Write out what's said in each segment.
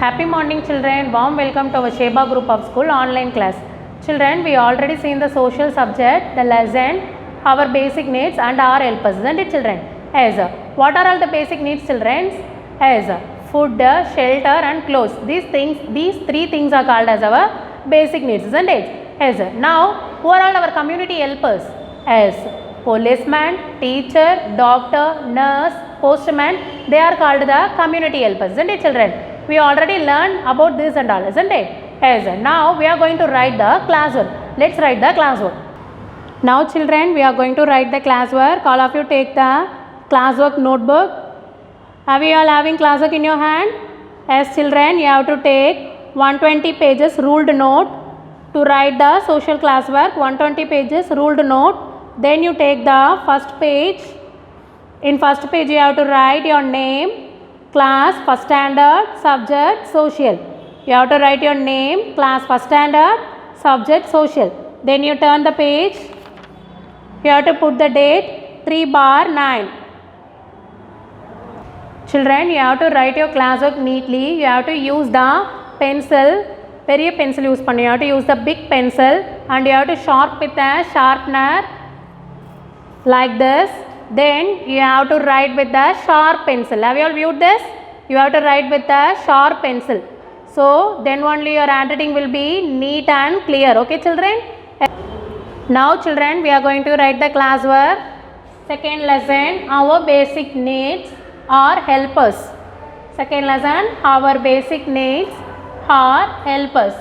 Happy morning children, warm welcome to our Sheba group of school online class. Children, we already seen the social subject, the lesson, our basic needs and our helpers, isn't it children? As what are all the basic needs children? As food, shelter and clothes. These three things are called as our basic needs, isn't it? As now, who are all our community helpers? As policeman, teacher, doctor, nurse, postman, they are called the community helpers, isn't it children? We already learned about this and all, isn't it? Yes. Now we are going to write the classwork. Let's write the classwork. Now children, we are going to write the classwork. All of you take the classwork notebook. Are we all having classwork in your hand? Yes children, you have to take 120 pages ruled note to write the social classwork. 120 pages ruled note. Then you take the first page. In first page you have to write your name, class, first standard, subject, social. You have to write your name, class, first standard, subject, social. Then you turn the page. You have to put the date 3/9. Children, you have to write your classwork neatly. You have to use the pencil. Very pencil use pannu. You have to use the big pencil and you have to sharp with a sharpener like this. Then you have to write with the sharp pencil. Have you all viewed this? You have to write with the sharp pencil. So then only your handwriting will be neat and clear. Okay children? Now children, we are going to write the classwork. Second lesson, our basic needs are helpers. Second lesson, our basic needs are helpers.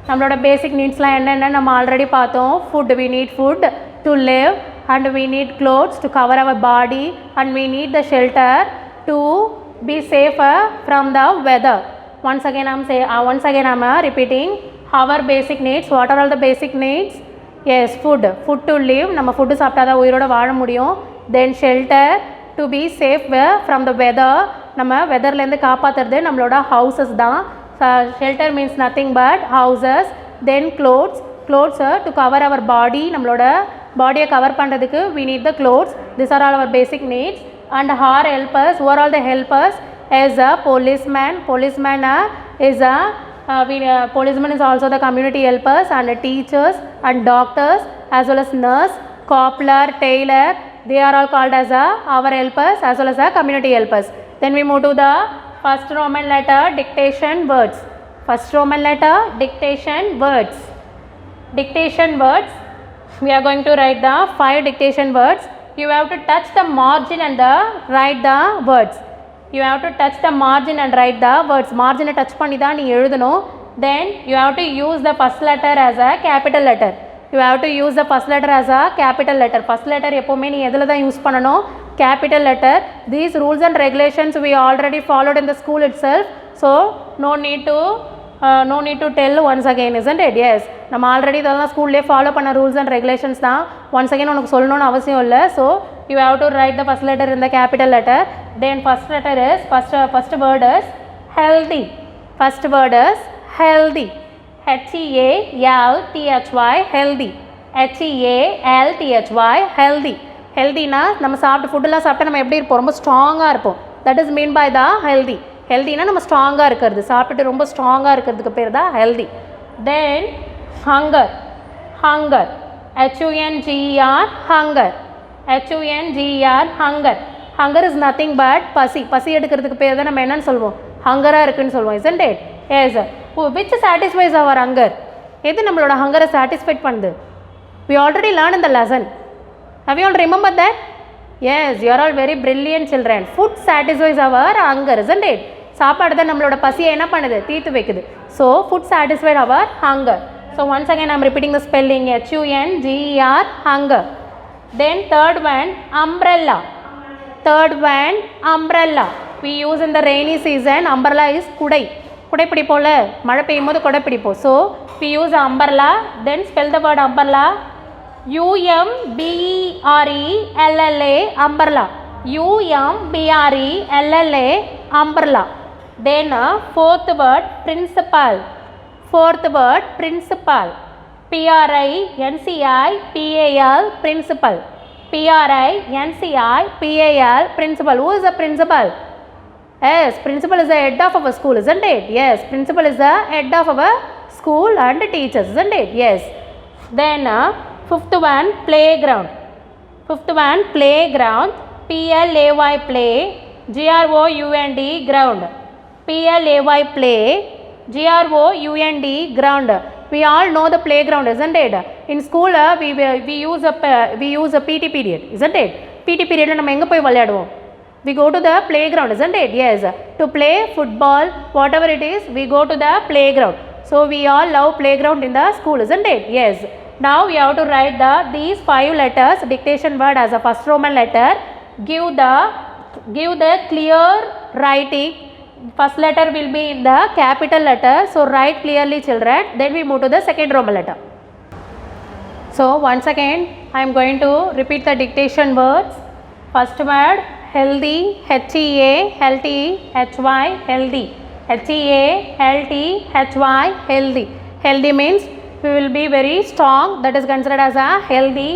நம்மளோட basic needsலாம் என்னென்ன நம்ம already பார்த்தோம். Food, we need food to live, and we need clothes to cover our body, and we need the shelter to be safer from the weather. Once again I'm repeating our basic needs. What are all the basic needs? Yes, food to live, நம்ம food சாப்பிட்டா தான் உயிரோட வாழ முடியும். Then shelter to be safe from the weather, நம்ம வெதர்லேருந்து காப்பாற்றுறது நம்மளோட houses தான். Shelter means nothing but houses. Then clothes to cover our body, நம்மளோட பாடியை கவர் பண்ணுறதுக்கு we need the clothes. These are all our basic needs. And our helpers, who are all the helpers? As a policeman is policeman is also the community helpers, and teachers and doctors as well as nurse, cobbler, tailor, they are all called as our helpers as well as community helpers. Then we move to the first Roman letter, dictation words. First Roman letter, dictation words. Dictation words, we are going to write the 5 dictation words. You have to touch the margin and write the words. You have to touch the margin and write the words. Margin touch பண்ணி தான் நீ எழுதணும். Then you have to use the first letter as a capital letter. You have to use the first letter as a capital letter. First letter எப்போவுமே நீ எதில் தான் use பண்ணணும்? Capital letter. These rules and regulations we already followed in the school itself. So no need to tell once again, isn't it? Yes, நம்ம already இதெல்லாம் ஸ்கூல்லே follow பண்ண rules and regulations தான். ஒன்ஸ் அகேன் உனக்கு சொல்லணும்னு அவசியம் இல்லை. So you have to write the first letter in the capital letter. Then first letter is first word is healthy. First word is healthy. HEALTHY healthy. HEALTHY healthy. ஹெல்தினா நம்ம சாப்பிட்டு ஃபுட்டெல்லாம் சாப்பிட்டா நம்ம எப்படி இருப்போம்? ரொம்ப ஸ்ட்ராங்காக இருப்போம். That is mean by the healthy. ஹெல்தினா நம்ம ஸ்ட்ராங்காக இருக்கிறது, சாப்பிட்டுட்டு ரொம்ப ஸ்ட்ராங்காக இருக்கிறதுக்கு பேர் தான் healthy. Then hunger. Hunger HUNGER hunger. HUNGER hunger. Hunger is nothing but பசி. பசி எடுக்கிறதுக்கு பேர் தான் நம்ம என்னன்னு சொல்லுவோம்? ஹங்கராக இருக்குன்னு சொல்லுவோம், isn't it? Yes. which satisfies our hunger? எது நம்மளோட ஹங்கரை சாட்டிஸ்ஃபைட் பண்ணுது? we already learned in the lesson. Have you all remembered that? Yes, you are all very brilliant children. Food satisfies our hunger, isn't it? சாப்பாடு தான் நம்மளோட பசியை என்ன பண்ணுது? தீர்த்து வைக்குது. So food satisfied our hunger. So once again I'm repeating the spelling HUNGER hunger. Then third one umbrella. Third one umbrella. We use in the rainy season. Umbrella is குடை. குடை பிடிப்போம்ல, மழை பெய்யும் போது குடை பிடிப்போம். So we use umbrella. Then spell the word umbrella. UMBRELLA umbrella. UMBRELLA umbrella. Then fourth word principal. Fourth word principal. PRINCIPAL principal. PRINCIPAL principal. Who is the principal? Yes, principal is the head of our school, isn't it? Yes, principal is the head of our school and teachers, isn't it? Yes. Then fifth one, playground. Fifth one, playground. P-L-A-Y, play. G-R-O-U-N-D, ground. P-L-A-Y, play. G-R-O-U-N-D, ground. We all know the playground, isn't it? In school, we use a PT period, isn't it? PT period நம்ம எங்க போய் விளையாடுவோம்? We go to the playground, isn't it? Yes. To play football, whatever it is, we go to the playground. So we all love playground in the school, isn't it? Yes. Now we have to write these 5 letters, dictation word as a first Roman letter. Give the clear writing. First letter will be in the capital letter. So write clearly, children. Then we move to the second Roman letter. So once again, I am going to repeat the dictation words. First word, healthy, H-E-A-L-T-H-Y, healthy. H-E-A-L-T-H-Y, healthy. Healthy means we will be very strong. That is considered as a healthy.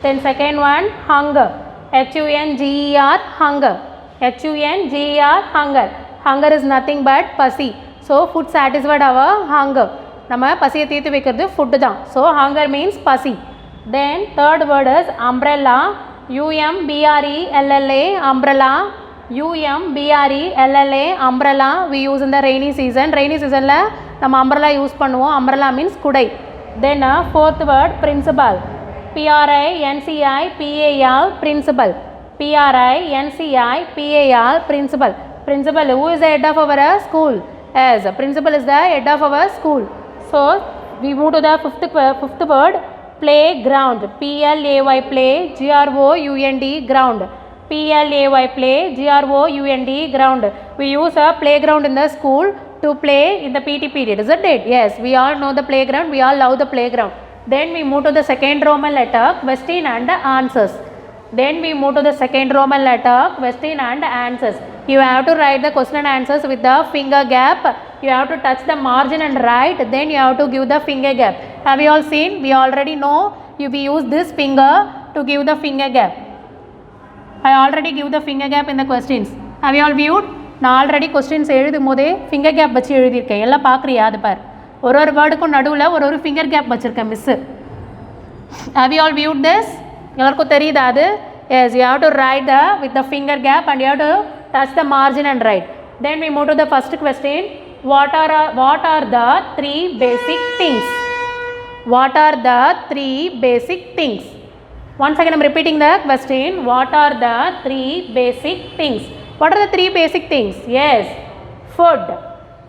Then second one, hunger. H-U-N-G-E-R, hunger. H-U-N-G-E-R, hunger. Hunger is nothing but பசி. So food satisfied our hunger. நம்ம பசியை தீர்த்து வைக்கிறது food தான். So hunger means பசி. Then third word is umbrella. U-M-B-R-E-L-L-A, umbrella. U-M-B-R-E-L-L-A, umbrella. We use in the rainy season. Rainy seasonல நம்ம umbrella use பண்ணுவோம். Umbrella means குடை. Then fourth word, principal. P-R-I-N-C-I-P-A-L, principal. P-R-I-N-C-I-P-A-L, principal. Principal, who is the head of our school? Yes, principal is the head of our school. So we move to the fifth word, playground. P-L-A-Y, play. G-R-O-U-N-D, ground. P-L-A-Y, play. G-R-O-U-N-D, ground. We use a playground in the school to play in the PT period, isn't it? Yes, we all know the playground. We all love the playground. Then we move to the second Roman letter, question and answers. Then we move to the second Roman letter, question and answers. You have to write the question and answers with the finger gap. You have to touch the margin and write. Then you have to give the finger gap. Have you all seen? We already know we use this finger to give the finger gap. I already give the finger gap in the questions. Have you all viewed? நான் already questions எழுதும் போதே finger gap வச்சு எழுதியிருக்கேன். எல்லாம் பார்க்குறியா? அது பார், ஒரு வேர்டுக்கும் நடுவில் ஒரு ஃபிங்கர் கேப் வச்சுருக்கேன் miss. Have you all viewed this? எல்லாருக்கும் தெரியுதா அது? Yes, you have to write with the finger gap and you have to touch the margin and write. Then we move to the first question. What are the 3 basic things? What are the 3 basic things? Once again I am repeating the question. What are the 3 basic things? What are the 3 basic things? Yes, food.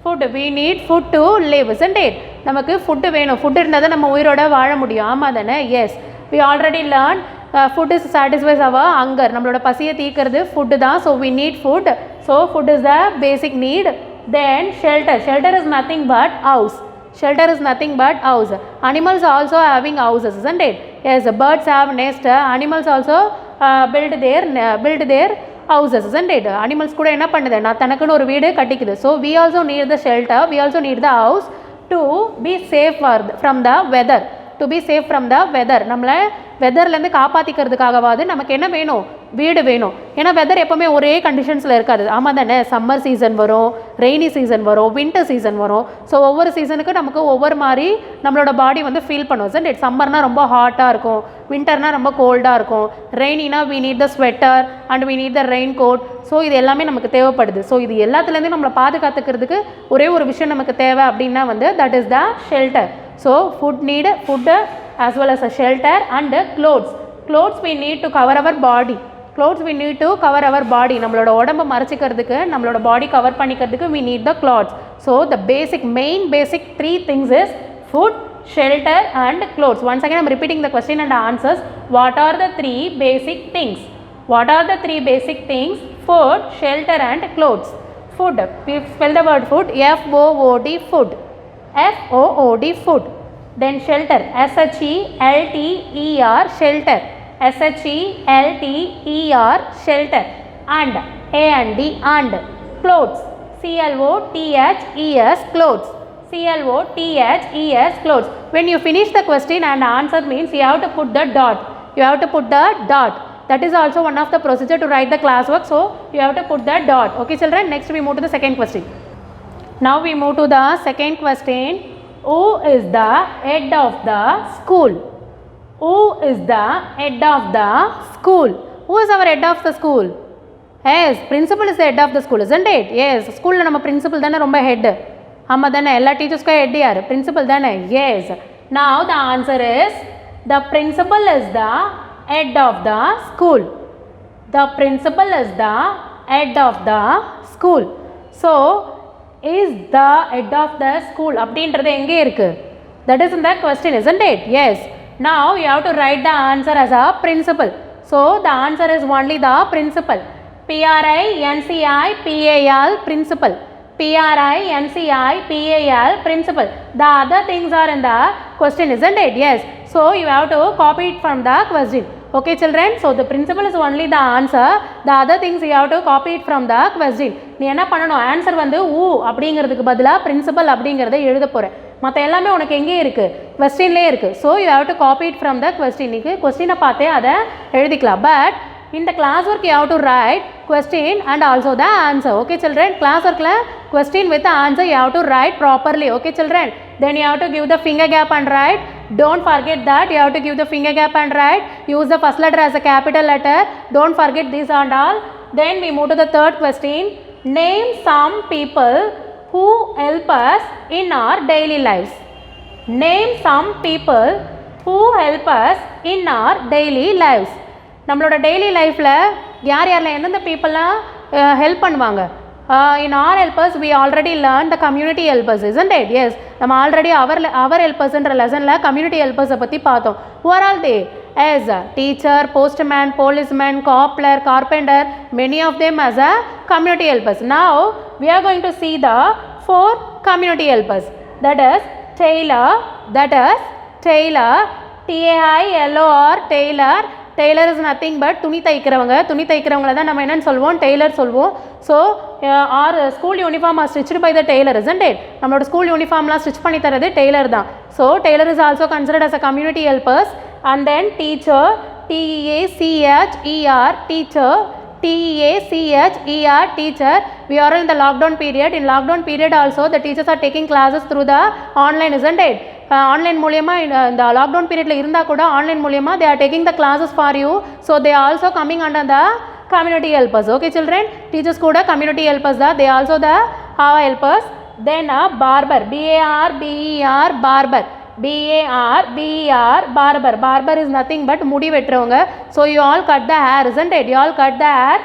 Food. We need food to live, isn't it? நமக்கு food வேணும். Food இருந்தால் தான் நம்ம உயிரோட வாழ முடியும். ஆமாம் தானே? Yes, we already learned food is satisfies our hunger. நம்மளோட பசியை தீர்க்கிறது ஃபுட்டு தான். So we need food. So food is the basic need. Then shelter. Shelter is nothing but house. Shelter is nothing but house. Animals also having houses, isn't it? Yes, birds have nest. Animals also build their houses, isn't it? Animals கூட என்ன பண்ணுது? நான் தனக்குன்னு ஒரு வீடு கட்டிக்குது. So we also need the shelter. We also need the house to be safe from the weather. To be safe from the weather. நம்மளை வெதர்லேருந்து காப்பாற்றிக்கிறதுக்காகவாது நமக்கு என்ன வேணும்? வீடு வேணும். ஏன்னா வெதர் எப்போவுமே ஒரே கண்டிஷன்ஸில் இருக்காது. ஆமாம் தானே? சம்மர் சீசன் வரும், ரெய்னி சீசன் வரும், வின்டர் சீசன் வரும். ஸோ ஒவ்வொரு சீசனுக்கு நமக்கு ஒவ்வொரு மாதிரி நம்மளோட பாடி வந்து ஃபீல் பண்ணும். isn't it? சம்மர்னால் ரொம்ப ஹாட்டாக இருக்கும், வின்டர்னால் ரொம்ப கோல்டாக இருக்கும், ரெய்னினா we need the sweater and we need the rain coat. So இது எல்லாமே நமக்கு தேவைப்படுது. ஸோ இது எல்லாத்துலேருந்து நம்மளை பாதுகாத்துக்கிறதுக்கு ஒரே ஒரு விஷயம் நமக்கு தேவை அப்படின்னா வந்து that is the shelter. So food as well as a shelter and clothes. Clothes we need to cover our body. Clothes we need to cover our body. நம்மளோட உடம்பை மறைச்சிக்கிறதுக்கு, நம்மளோட பாடி கவர் பண்ணிக்கிறதுக்கு we need the clothes. So the main basic 3 things is food, shelter and clothes. Once again I am repeating the question and answers. What are the 3 basic things? What are the 3 basic things? Food, shelter and clothes. Food. We spell the word food. F-O-O-D, food. F-O-O-D, food. Then shelter, S-H-E-L-T-E-R, shelter, S-H-E-L-T-E-R, shelter, and A-N-D, and clothes, C-L-O-T-H-E-S, clothes, C-L-O-T-H-E-S, clothes. When you finish the question and answer means you have to put the dot. You have to put the dot. That is also one of the procedure to write the classwork. So you have to put the dot. Okay children, next we move to the second question. Now we move to the second question. Who is the head of the school? Who is the head of the school? Who is our head of the school? Yes, principal is the head of the school, isn't it? Yes, school la nama principal dana romba head. Amma dana ella teachers ko head yaar, principal dana. Yes. Now the answer is the principal is the head of the school. The principal is the head of the school. So is the head of the school அப்படின்றது எங்கே இருக்கு? That is in the question, isn't it? Yes. Now you have to write the answer as a principal. So the answer is only the principal. P-R-I-N-C-I-P-A-L, principal. P-R-I-N-C-I-P-A-L, principal. The other things are in the question, isn't it? Yes. So you have to copy it from the question. Okay children, so the principal is only the answer. The other things you have to copy it from the question. நீ என்ன பண்ணணும், answer வந்து ஊ அப்படிங்கிறதுக்கு பதிலாக principal அப்படிங்கிறத எழுத போகிறேன். மற்ற எல்லாமே உனக்கு எங்கே இருக்குது, கொஸ்டின்லேயே இருக்குது. So you have to copy it from the question. நீக்கு கொஸ்டினை பார்த்தே அதை எழுதிக்கலாம். But in the class work you have to write question and also the answer. Okay children, class work la question with the answer you have to write properly. Okay children, then you have to give the finger gap and write. Don't forget that you have to give the finger gap and write. Use the first letter as a capital letter. Don't forget this and all. Then we move to the third question. Name some people who help us in our daily lives. Name some people who help us in our daily lives. நம்மளோட daily லைஃப்பில் யார் யாரில் எந்தெந்த பீப்புளெலாம் help பண்ணுவாங்க? In our helpers we already learned the community helpers, isn't it? Yes, நம்ம already அவர் ஹெல்பர்ஸ்ன்ற லெசனில் community ஹெல்பர்ஸை பற்றி பார்த்தோம். Who are all they? As a teacher, postman, policeman, cobbler, carpenter, many of them as a community helpers. Now we are going to see the 4 community helpers. That is tailor, T-A-I-L-O-R, tailor. Tailor is nothing but துணி தைக்கிறவங்கள தான் நம்ம என்னன்னு சொல்வோம், tailor சொல்வோம். So our school uniform are stitched by the tailor, isn't it? நம்மளோட school யூனிஃபார்ம்லாம் stitch பண்ணி தரது டெய்லர் தான். So tailor is also considered as a community helpers. And then teacher, T-E-A-C-H-E-R, teacher, T-E-A-C-H-E-R, teacher. We are in the lockdown period. In lockdown period also the teachers are taking classes through the online, isn't it? Online மூலயமா இந்த lockdown பீரியடில் இருந்தால் கூட online மூலயமா they are taking the classes for you. So they also coming under the community helpers. Okay children, teachers கூட community helpers தான். They also the helpers. Then barber, B-A-R-B-E-R, barber, B-A-R-B-E-R, barber. Barber is nothing but முடி வெட்டுறவங்க. So you all cut the hair, isn't it? You all cut the hair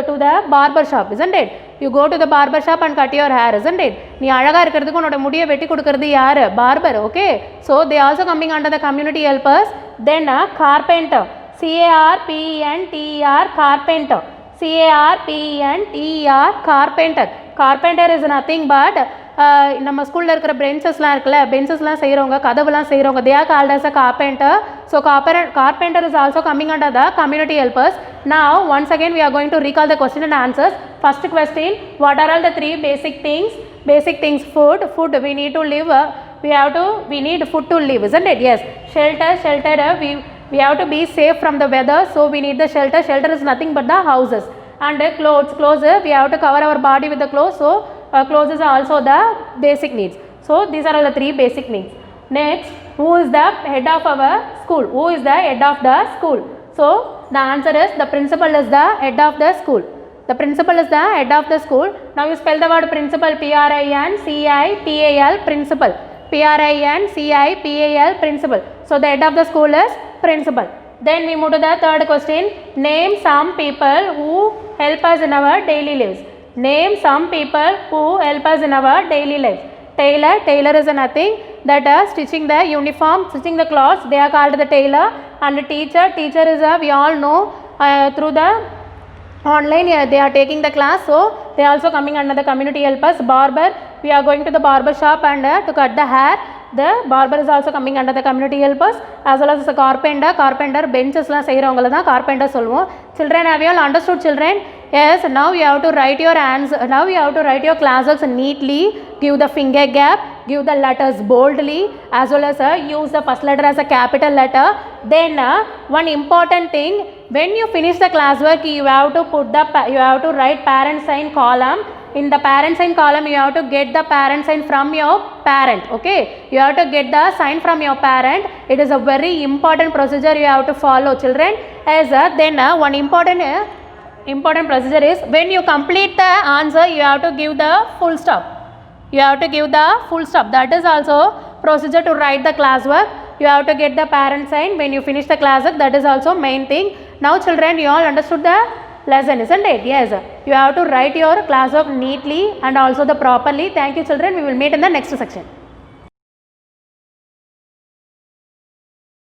to the barber shop, isn't it? You go to the barber shop and cut your hair, isn't it? நீ அழகாக இருக்கிறதுக்கு உன்னோட முடியை வெட்டி கொடுக்கறது யார்? barber. Okay, so they also coming under the community helpers. Then carpenter, C-A-R-P-E-N-T-E-R, carpenter, C-A-R-P-E-N-T-E-R, carpenter. Carpenter is nothing but நம்ம ஸ்கூலில் இருக்கிற பெஞ்சஸ்லாம் இருக்குல்ல, பெஞ்சஸ்லாம் செய்கிறவங்க, கதவுலாம் செய்கிறவங்க, they are called as a carpenter. So carpenter is also coming under the community helpers. Now once again we are going to recall the question and answers. First question, what are all the 3 basic things? Basic things, food we need to live, we need food to live, isn't it? Yes. Shelter, we have to be safe from the weather, so we need the shelter. Shelter is nothing but the houses. And clothes, we have to cover our body with the clothes, so clothes is also the basic needs. So these are all the 3 basic needs. Next, who is the head of our school? Who is the head of the school? So the answer is the principal is the head of the school. The principal is the head of the school. Now you spell the word principal, P-R-I-N-C-I-P-A-L, principal, P-R-I-N-C-I-P-A-L, principal. So the head of the school is principal. Then we move to the third question. Name some people who help us in our daily lives. Name some people who help us in our daily lives. Tailor is nothing that stitching the uniform, stitching the clothes, they are called the tailor. And teacher is we all know through the online they are taking the class, so they are also coming under the community helpers. Barber, we are going to the barber shop and to cut the hair. The barber is also coming under the community helpers, as well as the carpenter benches la செய்றவங்கள தான் carpenter சொல்லுவோம். Children, have you all understood children? Yes, now you have to write your answer. Now you have to write your classes neatly, give the finger gap, give the letters boldly, as well as use the first letter as a capital letter. Then one important thing, when you finish the classwork, you have to write parent sign column. In the parent sign column, you have to get the parent sign from your parent. Okay, you have to get the sign from your parent. It is a very important procedure you have to follow, children. As then one important procedure is, when you complete the answer, you have to give the full stop. You have to give the full stop. That is also procedure to write the classwork. You have to get the parent sign when you finish the classwork. That is also main thing. Now children, you all understood the lesson, isn't it? Yes. You have to write your classwork neatly and also the properly. Thank you children. We will meet in the next section.